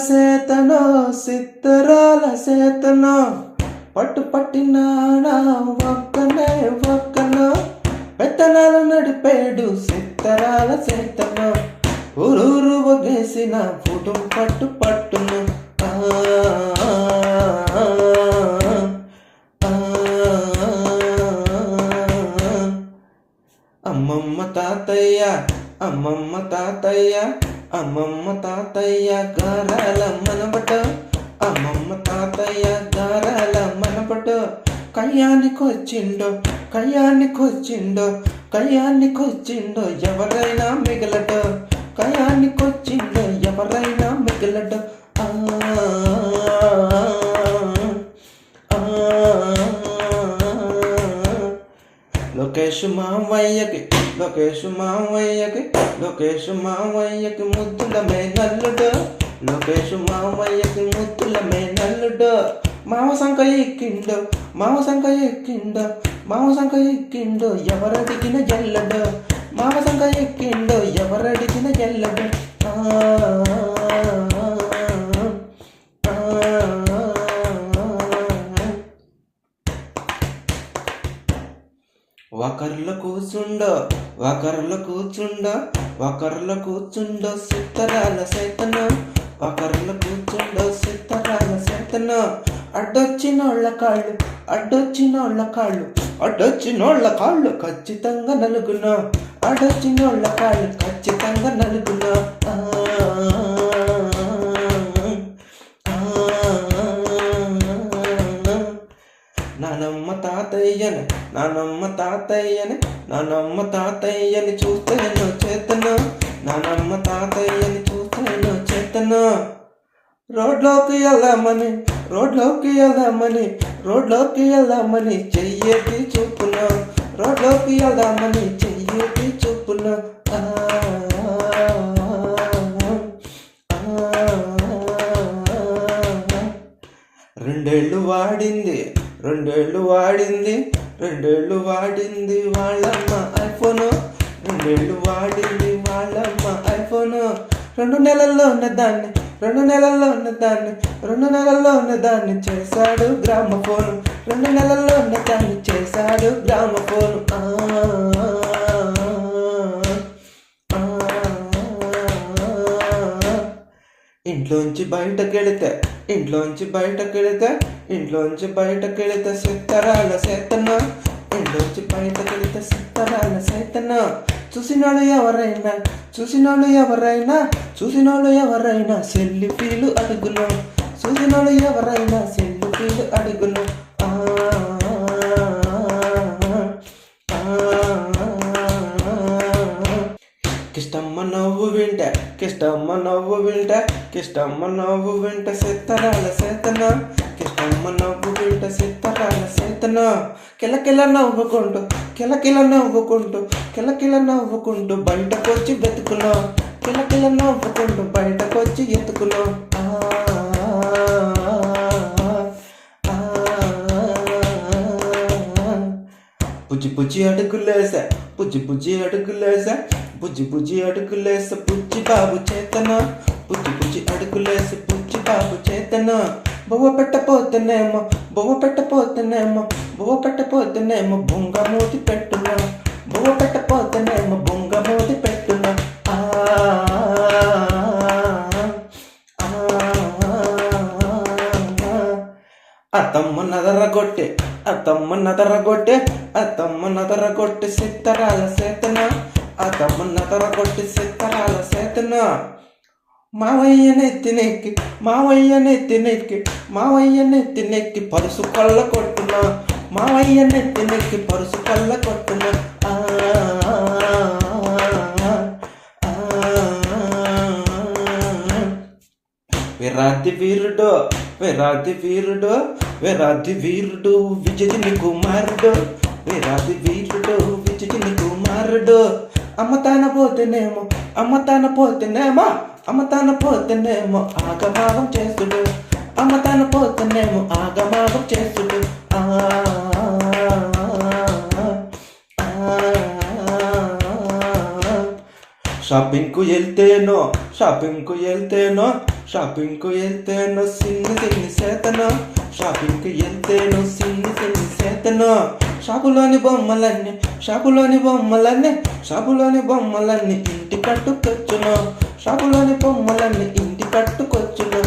సేతనో సిత్తరాల సేతనో పట్టు పట్టినాడా ఒక్కనే ఒక్కనో పెత్తనాలు నడిపేడు సిత్తరాల సేతనో ఊరూరు ఒగేసిన ఫుటు పట్టు పట్టును అమ్మమ్మ తాతయ్య అమ్మమ్మ తాతయ్య అమ్మమ్మ తాతయ్య గారాల మనబట అమ్మమ్మ తాతయ్య గారాల మనబట కయ్యానికొచ్చిండో కయ్యానికొచ్చిండో కయ్యానికొచ్చిండో ఎవరైనా మిగలట కయ్యానికొచ్చిండో ఎవరైనా మిగలట లోకేష్ మావయ్యకి లోకేష్ మావయ్యకి లోకేష్ మావయ్యకి ముద్దుల మేనల్లుడు లోకేష్ మావయ్యకి ముద్దుల మేనల్లుడు మావ సంక ఎక్కిండో మావ సంక ఎక్కిండో మావ సంక ఎక్కిండో ఎవరడిగిన జల్లడు మావ సంక ఎక్కిండో ఎవరడిగిన జల్లడు ఒకర్లో కూర్చుండో ఒకర్లో కూర్చుండో ఒకర్లో కూర్చుండో సిత్తరాల సేతను ఒకర్లో కూర్చుండో సిత్తరాల సేతను అడ్డొచ్చినోళ్ళ కాళ్ళు అడ్డొచ్చినోళ్ళ కాళ్ళు అడ్డొచ్చినోళ్ళ కాళ్ళు ఖచ్చితంగా నలుగును అడ్డొచ్చినోళ్ళ కాళ్ళు ఖచ్చితంగా నలుగును నానమ్మ తాతయ్యని నానమ్మ తాతయ్యని నానమ్మ తాతయ్యని చూస్తేను చేతను నానమ్మ తాతయ్యని చూస్తేను చేతను రోడ్లోకి వెళ్దామని రోడ్లోకి వెళ్దామని రోడ్లోకి వెళ్దామని చెయ్యేటి చూపును రోడ్లోకి వెళ్దామని చెయ్యేటి చూపును రెండేళ్ళు వాడింది రెండేళ్ళు వాడింది రెండేళ్ళు వాడింది వాళ్ళమ్మ ఐఫోను రెండేళ్ళు వాడింది వాళ్ళమ్మ ఐఫోను 2 నెలల్లో ఉన్నదాన్ని 2 నెలల్లో ఉన్నదాన్ని 2 నెలల్లో ఉన్నదాన్ని చేశాడు గ్రామఫోను 2 నెలల్లో ఉన్నదాన్ని చేశాడు గ్రామఫోను ఇంట్లోంచి బయటకెళితే ఇంట్లోంచి బయటకెళితే ఇంట్లోంచి బయటకెళితే సిత్తరాల సేతన ఇంట్లోంచి బయటకెళితే సిత్తరాల సేతన చూసినోళ్ళు ఎవరైనా చూసినోళ్ళు ఎవరైనా చూసినోళ్ళు ఎవరైనా సెల్ఫీలు అడుగును చూసినోళ్ళు ఎవరైనా సెల్ఫీలు అడుగును కిష్టమ్మ నవ్వు వింటే కిష్టమ్మ నవ్వు వింటే కిష్టమ్మ నవ్వు వింటే సిత్తరాల సేతన కిష్టమ్మ నవ్వు వింటే సిత్తరాల సేతన కిలకిల నవ్వుకుంటూ కిలకిల నవ్వుకుంటూ కిలకిల నవ్వుకుంటూ బయటకొచ్చి వెతుకును కిలకిల నవ్వుకుంటూ బయటకొచ్చి ఎత్తుకును పుచ్చి పుచ్చి అడుగులేసా పుచ్చి పుచ్చి అడుగులేసా బుజ్జి బుజ్జి అడుగులేస బుజ్జి బాబు చేతన బుజ్జి బుజ్జి అడుగులేస బుజ్జి బాబు చేతన బొవ్వ పెట్టపోతేనేమో బొవ్వ పెట్టపోతేనేమో బొవ్వ పెట్టపోతేనేమో బొంగ మూతి పెట్టున బొవ్వ పెట్టపోతేనేమో బొంగ మూతి పెట్టున అత్తమ్మ నదరగొట్టె అత్తమ్మ నదరగొట్టె అత్తమ్మ నదరగొట్టె సిత్తరాల సేతన అత్తమ్మ నదరగొట్టె సిత్తరాల సేతన మావయ్య నెత్తినెక్కి మావయ్య నెత్తినెక్కి మావయ్య నెత్తినెక్కి పరుసు కొల్ల కొట్టున మావయ్య నెత్తినెక్కి పరుసు కొల్ల కొట్టున విరాటి వీరుడు విరాటి వీరుడు విరాటి వీరుడు విజయని కుమారుడు విరాటి వీరుడు విజయని కుమారుడు అమ్మతాన పోతేనేమో అమ్మతాన పోతేనేమో అమ్మతాన పోతేనేమో ఆగమాగం చేస్తుడు అమ్మతాన పోతేనేమో ఆగమాగం చేస్తుడు షాపింగ్కు వెళ్తేనో షాపింగ్కు వెళ్తేనో షాపింగ్కు వెళ్తేను సిన్ని సిన్ని సేతను, షాపింగ్కి వెళ్తేను సిన్ని సిన్ని సేతను. షాపులోని బొమ్మలన్నీ షాపులోని బొమ్మలన్నీ షాపులోని బొమ్మలన్నీ ఇంటి కట్టుకొచ్చును, షాపులోని బొమ్మలన్నీ ఇంటి కట్టుకొచ్చును.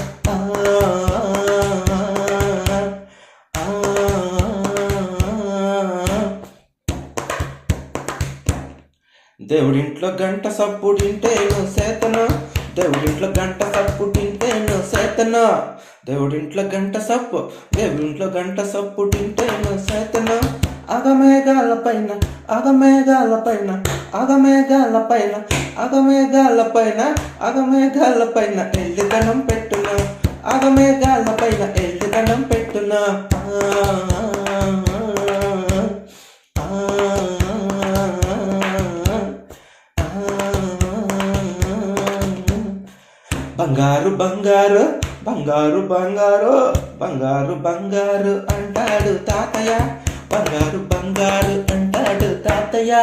దేవుడింట్లో గంట సప్పుడింటేను సేతను, దేవుడింట్లో గంట సప్పుడింటేను సేతను, దేవుడింట్లో గంట సప్పు దేవుడింట్లో గంట సప్పుడింటేను సేతను. అగమేఘాల పైన అగమేఘాల పైన అగమేఘాల పైన అగమేఘాల పైన అగమేఘాల పైన ఎల్లిదనం పెట్టును, అగమేఘాల పైన ఎల్లిదనం పెట్టును. బంగారు బంగారు బంగారు బంగారు బంగారు బంగారు అంటాడు తాతయ్య, బంగారు బంగారు అంటాడు తాతయ్య.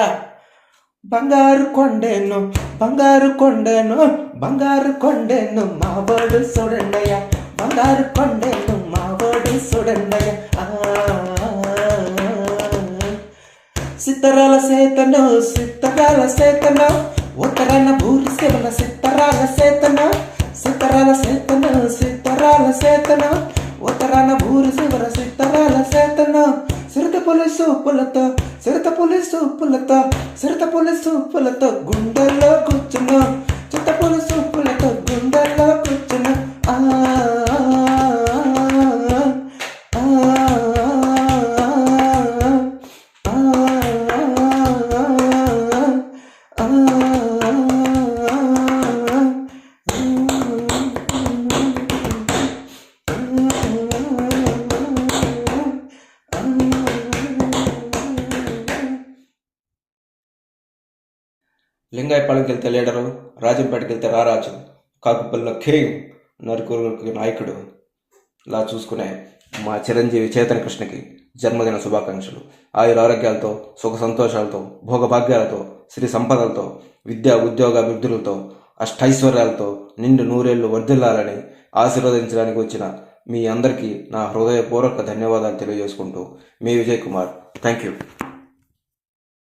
బంగారు కొండేను బంగారు కొండేను బంగారు కొండేను మావాడు చూడండయ్య, బంగారు కొండేను మావాడు చూడండయ్య. సిత్తరాల సేతను సిత్తరాల సేతను, ఉత్తరాన ఊరి శివన సిత్తరాల సేతను, సిత్తరాల సేతను సిత్తరాల సేతను, ఉత్తరాన ఊరి శివన సిత్తరాల సేతను. సిరతపులి సూపులతో సిరతపులి సూపులతో సిరతపులి సూపులతో గుండెల్లో కూర్చును, చిత్తపులి సూపులతో గుండెల్లో కూర్చును. లింగాయపాలెంకి వెళ్తే లీడరు, రాజంపేటకి వెళ్తే రారాజు, కాకుపల్లిలో కింగ్, నరుకూరుకి నాయకుడు. ఇలా చూసుకునే మా చిరంజీవి చేతన్ కృష్ణకి జన్మదిన శుభాకాంక్షలు. ఆయుర ఆరోగ్యాలతో సుఖ సంతోషాలతో భోగభాగ్యాలతో శ్రీ సంపదలతో విద్యా ఉద్యోగ అభివృద్ధులతో అష్టైశ్వర్యాలతో నిండు నూరేళ్లు వర్ధిల్లాలని ఆశీర్వదించడానికి వచ్చిన మీ అందరికీ నా హృదయపూర్వక ధన్యవాదాలు తెలియజేసుకుంటూ మీ విజయ్ కుమార్. Thank you.